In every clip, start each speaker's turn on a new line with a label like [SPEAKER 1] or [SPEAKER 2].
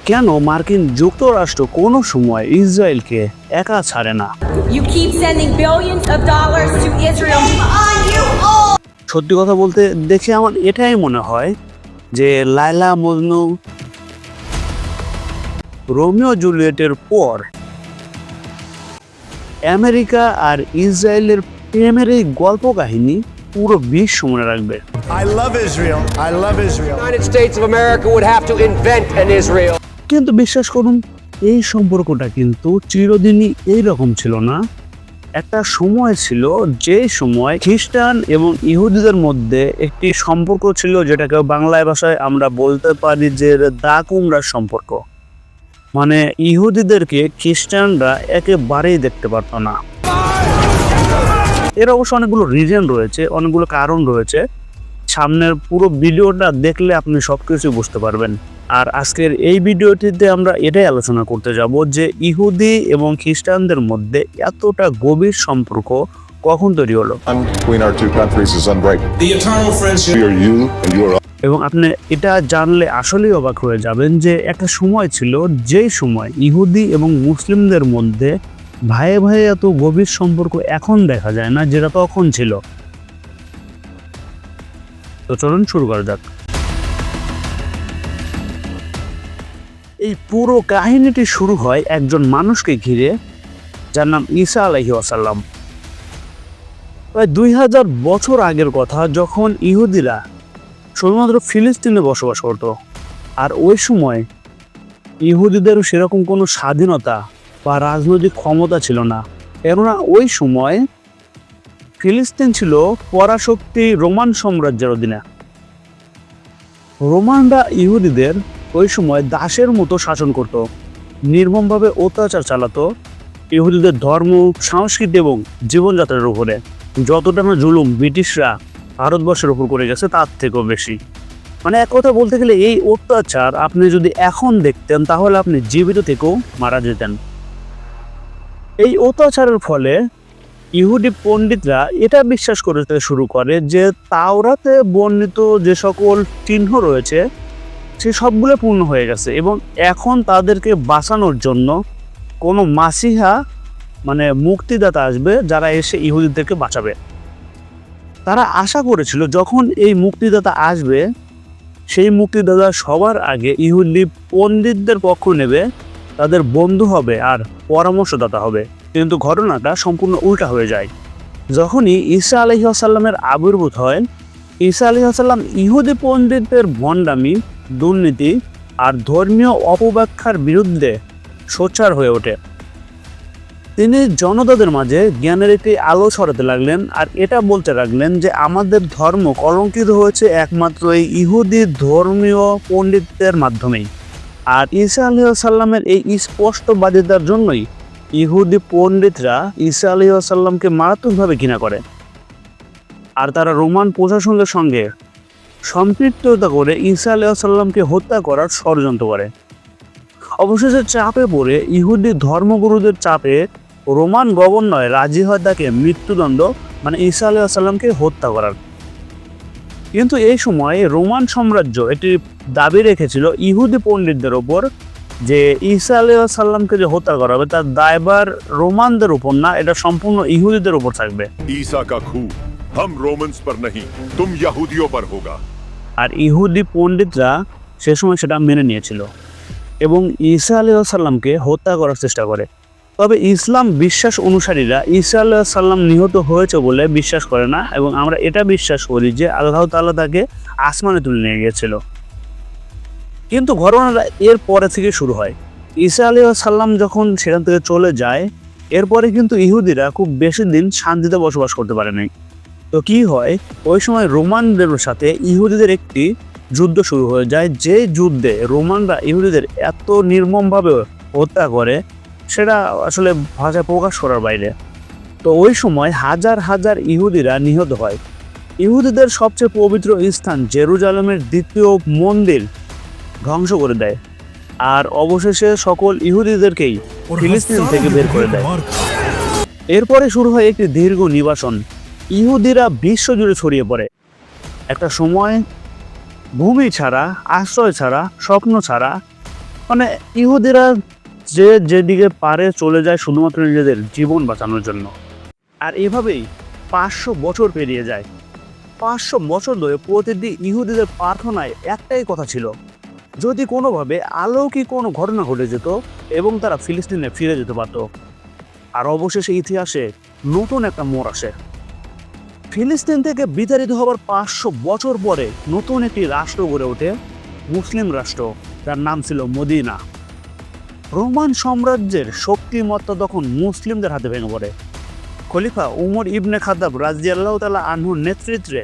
[SPEAKER 1] কেন মার্কিন যুক্তরাষ্ট্র কোনো সময় ইসরায়েলকে একা ছাড়ে না?
[SPEAKER 2] You keep sending billions of dollars to Israel.
[SPEAKER 1] সত্যি কথা বলতে দেখে আমার এটাই মনে হয় যে লায়লা মজনু, রোমিও জুলিয়েটের পর আমেরিকা আর ইসরায়েলের প্রেমের এই গল্প কাহিনী পুরো বিশ্ব মনে রাখবে।
[SPEAKER 3] I love Israel. I love Israel.
[SPEAKER 4] The United States of America would have to invent an Israel.
[SPEAKER 1] কিন্তু বিশ্বাস করুন, এই সম্পর্কটা কিন্তু চিরদিনই এইরকম ছিল না। একটা সময় ছিল যে সময় খ্রিস্টান এবং ইহুদিদের মধ্যে একটি সম্পর্ক ছিল, যেটাকে বাংলায় ভাষায় আমরা বলতে পারি যে দা কুমড়ার সম্পর্ক। মানে ইহুদিদেরকে খ্রিস্টানরা একেবারেই দেখতে পারতো না। এর অবশ্য অনেকগুলো রিজন রয়েছে, অনেকগুলো কারণ রয়েছে। সামনের পুরো ভিডিওটা দেখলে আপনি সবকিছু বুঝতে পারবেন। আর আজকের এই ভিডিওটিতে আমরা এটাই আলোচনা করতে যাব যে ইহুদি এবং খ্রিস্টানদের মধ্যে এতটা গভীর সম্পর্ক কখন তৈরি হলো।
[SPEAKER 5] Between our two countries is unbreakable.
[SPEAKER 6] The eternal friendship.
[SPEAKER 5] We are you and you are us.
[SPEAKER 1] এবং আপনি এটা জানলে আসলেই অবাক হয়ে যাবেন যে একটা সময় ছিল যেই সময় ইহুদি এবং মুসলিমদের মধ্যে ভাইয়ে ভাইয়ে এত গভীর সম্পর্ক এখন দেখা যায় না, যেটা তখন ছিল। তো চলুন শুরু করা যাক। এই পুরো কাহিনীটি শুরু হয় একজন মানুষকে ঘিরে, যার নাম ঈসা আলাইহিস সালাম। প্রায় 2000 বছর আগের কথা, যখন ইহুদিরা শুধুমাত্র ফিলিস্তিনে বসবাস করত। আর ওই সময় ইহুদিদেরও সেরকম কোনো স্বাধীনতা বা রাজনৈতিক ক্ষমতা ছিল না, কেননা ওই সময় ফিলিস্তিন ছিল পরাশক্তি রোমান সাম্রাজ্যের অধীনে। রোমানরা ইহুদিদের ওই সময় দাসের মতো শাসন করত, নির্মমভাবে অত্যাচার চালাতো ইহুদিদের ধর্ম, সংস্কৃতি এবং জীবনযাত্রার উপরে। যতটা না জুলুম ব্রিটিশরা ভারতবর্ষের উপর করে গেছে তার থেকেও বেশি। মানে এক কথা বলতে গেলে এই অত্যাচার আপনি যদি এখন দেখতেন তাহলে আপনি জীবিত থেকেও মারা যেতেন। এই অত্যাচারের ফলে ইহুদি পণ্ডিতরা এটা বিশ্বাস করতে শুরু করে যে তাওরাতে বর্ণিত যে সকল চিহ্ন রয়েছে সে সবগুলো পূর্ণ হয়ে গেছে এবং এখন তাদেরকে বাঁচানোর জন্য কোনো মাসিহা মানে মুক্তিদাতা আসবে, যারা এসে ইহুদিদেরকে বাঁচাবে। তারা আশা করেছিল যখন এই মুক্তিদাতা আসবে, সেই মুক্তিদাতা সবার আগে ইহুদি পণ্ডিতদের পক্ষ নেবে, তাদের বন্ধু হবে আর পরামর্শদাতা হবে। কিন্তু ঘটনাটা সম্পূর্ণ উল্টা হয়ে যায়। যখনই ঈসা আলাইহিস সালামের আবির্ভূত হয়, ঈসা আলাইহিস সালাম ইহুদি পণ্ডিতদের ভণ্ডামি, দুর্নীতি আর ধর্মীয় অপব্যাখ্যার বিরুদ্ধে সোচ্চার হয়ে ওঠে। তিনি জনতাদের মাঝে জ্ঞানের একটি আলো ছড়াতে লাগলেন আর এটা বলতে লাগলেন যে আমাদের ধর্ম কলঙ্কিত হয়েছে একমাত্র এই ইহুদি ধর্মীয় পণ্ডিতদের মাধ্যমেই। আর ঈসা আলাইহিস সালামের এই স্পষ্টবাদিতার জন্যই ইহুদি পণ্ডিতরা ঈসা আলাইহিস সালামকে মারাত্মকভাবে ঘৃণা করে। আর তারা রোমান প্রশাসনের সঙ্গে সম্পৃক্ততা করে ঈসা আলাইহিস সালামকে হত্যা করার ষড়যন্ত্র করে। অবশেষে চাপে পড়ে ইহুদি ধর্মগুরুদের চাপে রোমান গভর্নর রাজি হয় তাকে মৃত্যুদণ্ড মানে ঈসা আলাইহিস সালামকে হত্যা করার। কিন্তু এই সময় রোমান সাম্রাজ্য একটি দাবি রেখেছিল ইহুদি পণ্ডিতদের ওপর যে ঈসা আলাইহিস সালামকে যে হত্যা করা হবে তার দায়ভার রোমানদের উপর না, এটা সম্পূর্ণ ইহুদিদের উপর থাকবে।
[SPEAKER 5] ईसा का खून हम रोमन्स पर नहीं तुम यहूदियों पर होगा।
[SPEAKER 1] আর ইহুদি পণ্ডিতরা সে সময় সেটা মেনে নিয়েছিল এবং ঈসা আলাইহিস সালামকে হত্যা করার চেষ্টা করে। তবে ইসলাম বিশ্বাস অনুসারীরা ঈসা আলাইহিস সালাম নিহত হয়েছে বলে বিশ্বাস করে না এবং আমরা এটা বিশ্বাস করি যে আল্লাহ তাআলা তাকে আসমানে তুলে নিয়ে গিয়েছিল। কিন্তু ঘটনাটা এর পরে থেকে শুরু হয়। ঈসা আলাইহিস সালাম যখন সেখান থেকে চলে যায়, এরপরে কিন্তু ইহুদিরা খুব বেশি দিন শান্তিতে বসবাস করতে পারে নাই। তো কি হয়, ওই সময় রোমানদের সাথে ইহুদিদের একটি যুদ্ধ শুরু হয়ে যায়, যে যুদ্ধে রোমানরা ইহুদিদের এত নির্মমভাবে হত্যা করে সেটা আসলে ভাষায় প্রকাশ করার বাইরে। তো ওই সময় হাজার হাজার ইহুদিরা নিহত হয়। ইহুদিদের সবচেয়ে পবিত্র স্থান জেরুজালেমের দ্বিতীয় মন্দির ধ্বংস করে দেয় আর অবশেষে সকল ইহুদিদেরকেই ফিলিস্তিন থেকে বের করে দেয়। এরপরে শুরু হয় একটি দীর্ঘ নিবাসন। ইহুদিরা বিশ্বজুড়ে ছড়িয়ে পড়ে। একটা সময় ভূমি ছাড়া, আশ্রয় ছাড়া, স্বপ্ন ছাড়া মানে ইহুদিরা যেদিকে পারে চলে যায় শুধুমাত্র নিজেদের জীবন বাঁচানোর জন্য। আর এভাবেই 500 বছর পেরিয়ে যায়। 500 বছর ধরে প্রতিদিন ইহুদিদের প্রার্থনায় একটাই কথা ছিল, যদি কোনোভাবে অলৌকিক কোনো ঘটনা ঘটে যেত এবং তারা ফিলিস্তিনে ফিরে যেতে পারত। আর অবশেষে ইতিহাসে নতুন একটা মোড় আসে। ফিলিস্তিন থেকে বিতাড়িত হবার 500 বছর পরে নতুন একটি রাষ্ট্র গড়ে ওঠে, মুসলিম রাষ্ট্র, যার নাম ছিল মদিনা। রোমান সাম্রাজ্যের শক্তিমত্তা তখন মুসলিমদের হাতে ভেঙে পড়ে। খলিফা উমর ইবনে খাত্তাব রাদিয়াল্লাহু তাআলা আনহুর নেতৃত্বে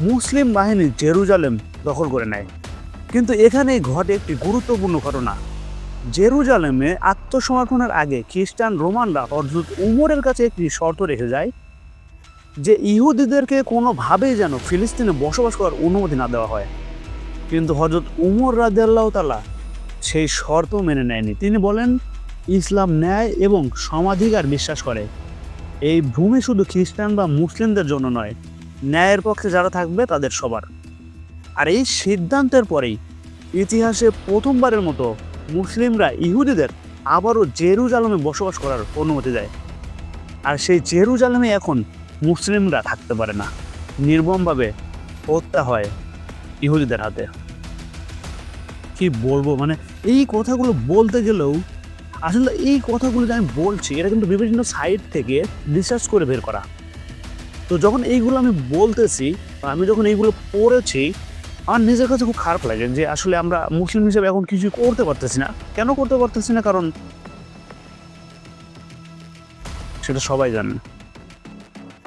[SPEAKER 1] মুসলিম বাহিনী জেরুজালেম দখল করে নেয়। কিন্তু এখানেই ঘটে একটি গুরুত্বপূর্ণ ঘটনা। জেরুজালেমে আত্মসমর্পণের আগে খ্রিস্টান রোমানরা হযরত উমরের কাছে একটি শর্ত রেখে যায় যে ইহুদিদেরকে কোনোভাবেই যেন ফিলিস্তিনে বসবাস করার অনুমতি না দেওয়া হয়। কিন্তু হযরত উমর রাদিয়াল্লাহু তাআলা সেই শর্ত মেনে নেয়নি। তিনি বলেন, ইসলাম ন্যায় এবং সমাধিকার বিশ্বাস করে। এই ভূমি শুধু খ্রিস্টান বা মুসলিমদের জন্য নয়, ন্যায়ের পক্ষে যারা থাকবে তাদের সবার। আর এই সিদ্ধান্তের পরেই ইতিহাসে প্রথমবারের মতো মুসলিমরা ইহুদিদের আবারও জেরুজালেমে বসবাস করার অনুমতি দেয়। আর সেই জেরুজালেমে এখন মুসলিমরা থাকতে পারে না, নির্মমভাবে হত্যা হয় ইহুদিদের হাতে। কি বলবো, মানে এই কথাগুলো বলতে গেলেও আসলে এই কথাগুলো যে আমি বলছি এটা কিন্তু বিভিন্ন সাইট থেকে রিসার্চ করে বের করা। তো যখন এইগুলো আমি বলতেছি, আমি যখন এইগুলো পড়েছি, আমার নিজের কাছে খুব খারাপ লাগে যে আসলে আমরা মুসলিম হিসেবে এখন কিছু করতে পারতেছি না। কেন করতে পারতেছি না? কারণ সেটা সবাই জানে।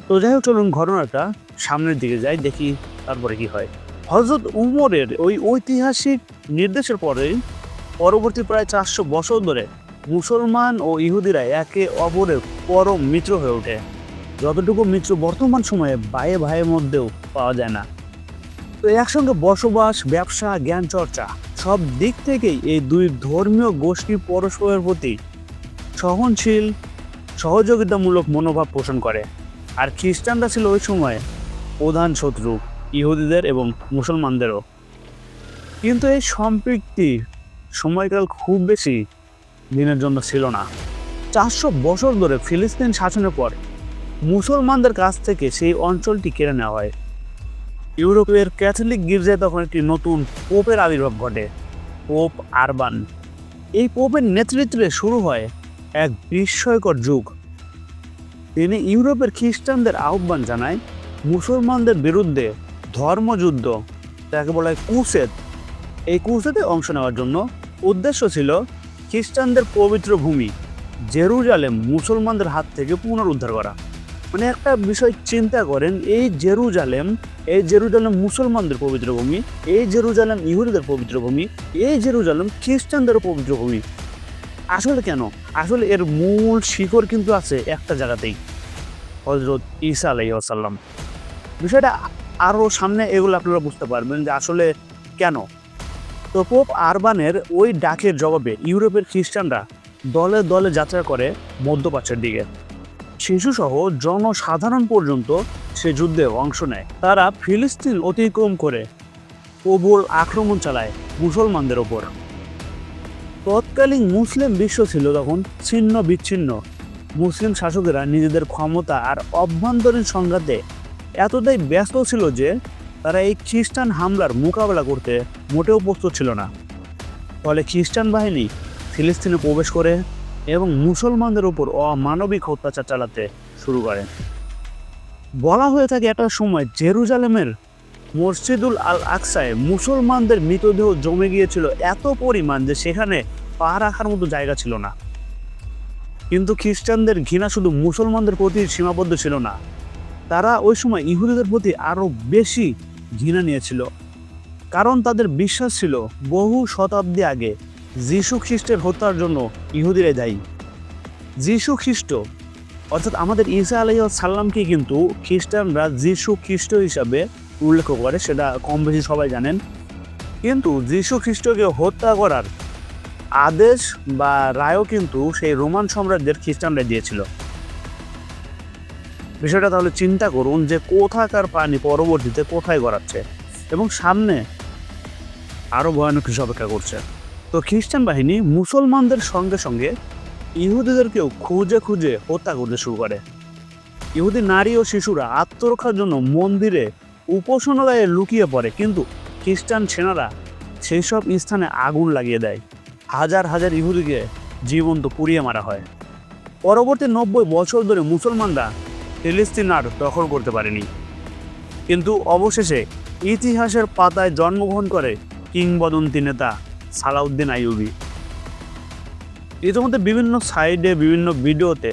[SPEAKER 1] তো যাই হোক, চলুন ঘটনাটা সামনের দিকে যাই, দেখি তারপরে কি হয়। হযরত উমরের ওই ঐতিহাসিক নির্দেশের পরবর্তী প্রায় 400 বছর ধরে মুসলমান ও ইহুদিরা একে অপরের পরম মিত্র হয়ে ওঠে। যতটুকু মিত্র বর্তমান সময়ে ভাইয়ে ভাইয়ের মধ্যেও পাওয়া যায় না। তো একসঙ্গে বসবাস, ব্যবসা, জ্ঞান চর্চা সব দিক থেকেই এই দুই ধর্মীয় গোষ্ঠী পরস্পরের প্রতি সহনশীল, সহযোগিতামূলক মনোভাব পোষণ করে। আর খ্রিস্টানরা ছিল ওই সময় প্রধান শত্রু ইহুদিদের এবং মুসলমানদেরও। কিন্তু এই সম্পৃক্তি সময়কাল খুব বেশি দিনের জন্য ছিল না। 400 বছর ধরে ফিলিস্তিন শাসনের পর মুসলমানদের কাছ থেকে সেই অঞ্চলটি কেড়ে নেওয়া হয়। ইউরোপের ক্যাথলিক গির্জায় তখন একটি নতুন পোপের আবির্ভাব ঘটে, পোপ আরবান। এই পোপের নেতৃত্বে শুরু হয় এক বিস্ময়কর যুগ। তিনি ইউরোপের খ্রিস্টানদের আহ্বান জানায় মুসলমানদের বিরুদ্ধে ধর্মযুদ্ধ, যাকে বলা হয় ক্রুসেড। এই ক্রুসেডে অংশ নেওয়ার জন্য উদ্দেশ্য ছিল খ্রিস্টানদের পবিত্র ভূমি জেরুজালেম মুসলমানদের হাত থেকে পুনরুদ্ধার করা। মানে একটা বিষয় চিন্তা করেন, এই জেরুজালেম মুসলমানদের পবিত্র ভূমি, এই জেরুজালেম ইহুদিদের পবিত্র ভূমি, এই জেরুজালেম খ্রিস্টানদেরও পবিত্র ভূমি। আসলে কেন? আসলে এর মূল শিকড় কিন্তু আছে একটা জায়গাতেই, হযরত ঈসা আলাইহিস সালাম। বিষয়টা আরও সামনে এগুলো আপনারা বুঝতে পারবেন যে আসলে কেন। তো পোপ আরবানের ওই ডাকের জবাবে ইউরোপের খ্রিস্টানরা দলে দলে যাত্রা করে মধ্যপ্রাচ্যের দিকে। শিশুসহ জনসাধারণ পর্যন্ত সে যুদ্ধে অংশ নেয়। তারা ফিলিস্তিন অতিক্রম করে প্রবল আক্রমণ চালায় মুসলমানদের ওপর। তৎকালীন মুসলিম বিশ্ব ছিল তখন ছিন্ন বিচ্ছিন্ন। মুসলিম শাসকেরা নিজেদের ক্ষমতা আর অভ্যন্তরীণ সংঘাতে এতটাই ব্যস্ত ছিল যে তারা এই খ্রিস্টান হামলার মোকাবেলা করতে মোটেও প্রস্তুত ছিল না। ফলে খ্রিস্টান বাহিনী ফিলিস্তিনে প্রবেশ করে এবং মুসলমানদের উপর অমানবিক অত্যাচার চালাতে শুরু করে। বলা হয়ে থাকে একটা সময় জেরুজালেমের মসজিদুল আল আকসায় মুসলমানদের মৃতদেহ জমে গিয়েছিল এত পরিমাণ যে সেখানে পা রাখার মতো জায়গা ছিল না। কিন্তু খ্রিস্টানদের ঘৃণা শুধু মুসলমানদের প্রতি সীমাবদ্ধ ছিল না, তারা ওই সময় ইহুদিদের প্রতি আরও বেশি ঘৃণা নিয়েছিল। কারণ তাদের বিশ্বাস ছিল বহু শতাব্দী আগে যীশু খ্রিস্টের হত্যার জন্য ইহুদিরাই দায়ী। যীশু খ্রিস্ট অর্থাৎ আমাদের ঈসা আলাইহিস সালামকে কিন্তু খ্রিস্টানরা যীশু খ্রিস্ট হিসাবে উল্লেখ করে, সেটা কম বেশি সবাই জানেন। কিন্তু যীশু খ্রিস্টকে হত্যা করার আদেশ বা রায়ও কিন্তু সেই রোমান সম্রাটদের খ্রিস্টানরা দিয়েছিল। বিষয়টা তাহলে চিন্তা করুন যে কোথাকার পানি পরবর্তীতে কোথায় গড়াচ্ছে এবং সামনে আরও ভয়ানক কিছু অপেক্ষা করছে। তো তো খ্রিস্টান বাহিনী মুসলমানদের সঙ্গে সঙ্গে ইহুদিদেরকেও খুঁজে খুঁজে হত্যা করতে শুরু করে। ইহুদি নারী ও শিশুরা আত্মরক্ষার জন্য মন্দিরে উপাসনালয়ে লুকিয়ে পড়ে, কিন্তু খ্রিস্টান সেনারা সেই সব স্থানে আগুন লাগিয়ে দেয়। হাজার হাজার ইহুদিকে জীবন্ত পুড়িয়ে মারা হয়। পরবর্তী 90 বছর ধরে মুসলমানরা ফিলিস্তিন আর দখল করতে পারেনি, কিন্তু অবশেষে ইতিহাসের পাতায় জন্মগ্রহণ করে কিংবদন্তি নেতা সালাউদ্দিন আইয়ুবী। ইতিমধ্যে বিভিন্ন সাইডে বিভিন্ন ভিডিওতে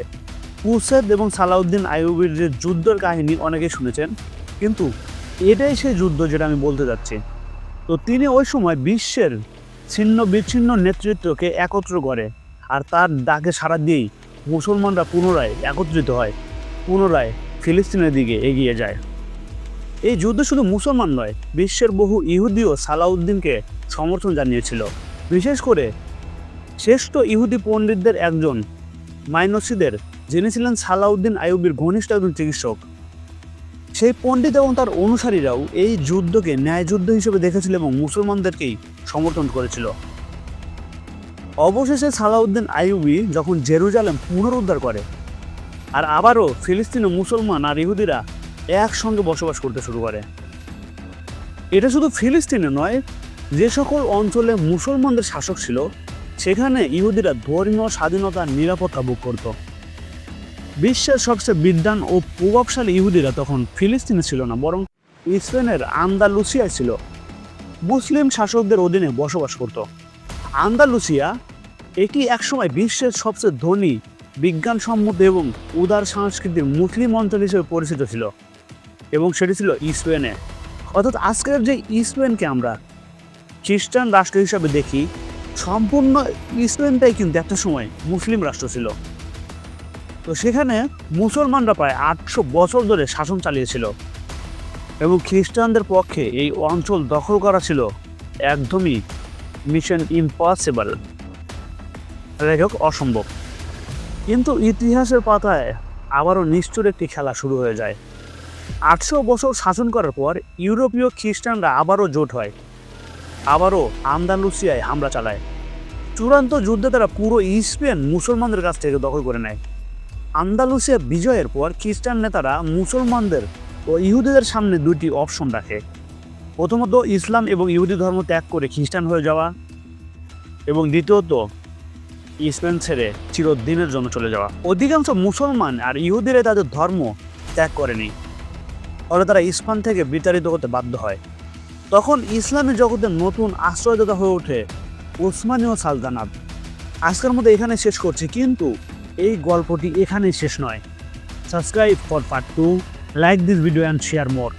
[SPEAKER 1] কুসেদ এবং সালাউদ্দিন আইয়ুবীর যে যুদ্ধের কাহিনী অনেকেই শুনেছেন, কিন্তু এটাই সেই যুদ্ধ যেটা আমি বলতে যাচ্ছি। তো তিনি ওই সময় বিশ্বের ছিন্ন বিচ্ছিন্ন নেতৃত্বকে একত্র করে, আর তার ডাকে সাড়া দিয়েই মুসলমানরা পুনরায় একত্রিত হয়, পুনরায় ফিলিস্তিনের দিকে এগিয়ে যায়। এই যুদ্ধ শুধু মুসলমান নয়, বিশ্বের বহু ইহুদিও সালাউদ্দিনকে সমর্থন জানিয়েছিল। বিশেষ করে শ্রেষ্ঠ ইহুদি পণ্ডিতদের একজন মাইনসিদের, যিনি ছিলেন সালাউদ্দিন আইয়ুবীর ঘনিষ্ঠ একজন চিকিৎসক, সেই পণ্ডিত এবং তার অনুসারীরাও এই যুদ্ধকে ন্যায় যুদ্ধ হিসেবে দেখেছিল এবং মুসলমানদেরকেই সমর্থন করেছিল। অবশেষে সালাউদ্দিন আইয়ুবী যখন জেরুজালেম পুনরুদ্ধার করে, আর আবারও ফিলিস্তিনে মুসলমান আর ইহুদিরা একসঙ্গে বসবাস করতে শুরু করে। এটা শুধু ফিলিস্তিনে নয়, যে সকল অঞ্চলে মুসলমানদের শাসক ছিল সেখানে ইহুদিরা ধর্মীয় স্বাধীনতার নিরাপত্তা ভোগ করত। বিশ্বের সবচেয়ে বিদ্বান ও প্রভাবশালী ইহুদিরা তখন ফিলিস্তিনে ছিল না, বরং স্পেনের আন্দালুসিয়ায় ছিল। মুসলিম শাসকদের অধীনে বসবাস করত। আন্দালুসিয়া এটি একসময় বিশ্বের সবচেয়ে ধনী, বিজ্ঞানসম্মত এবং উদার সংস্কৃতির মুসলিম অঞ্চল হিসেবে পরিচিত ছিল, এবং সেটি ছিল স্পেনে। অর্থাৎ আজকের যে স্পেনকে আমরা খ্রিস্টান রাষ্ট্র হিসাবে দেখি, সম্পূর্ণ স্পেনটাই কিন্তু একটা সময় মুসলিম রাষ্ট্র ছিল। তো সেখানে মুসলমানরা প্রায় 800 বছর ধরে শাসন চালিয়েছিল, এবং খ্রিস্টানদের পক্ষে এই অঞ্চল দখল করা ছিল একদমই মিশন ইম্পসিবল, অসম্ভব। কিন্তু ইতিহাসের পাতায় আবারও নিষ্ঠুর একটি খেলা শুরু হয়ে যায়। 800 বছর শাসন করার পর ইউরোপীয় খ্রিস্টানরা আবারও জোট হয়, আবারও আন্দালুসিয়ায় হামলা চালায়। চূড়ান্ত যুদ্ধে তারা পুরো স্পেন মুসলমানদের কাছ থেকে দখল করে নেয়। আন্দালুসিয়া বিজয়ের পর খ্রিস্টান নেতারা মুসলমানদের ও ইহুদিদের সামনে দুটি অপশন রাখে। প্রথমত ইসলাম এবং ইহুদি ধর্ম ত্যাগ করে খ্রিস্টান হয়ে যাওয়া, এবং দ্বিতীয়ত স্পেন ছেড়ে চিরদিনের জন্য চলে যাওয়া। অধিকাংশ মুসলমান আর ইহুদিরা তাদের ধর্ম ত্যাগ করেনি, ফলে তারা স্পেন থেকে বিতাড়িত হতে বাধ্য হয়। তখন ইসলামী জগতে নতুন আশ্রয়দাতা হয়ে ওঠে ওসমানীয় সালতানাত। আজকের মধ্যে এখানে শেষ করছি, কিন্তু এই গল্পটি এখানেই শেষ নয়। Subscribe for part 2, like this video and share more.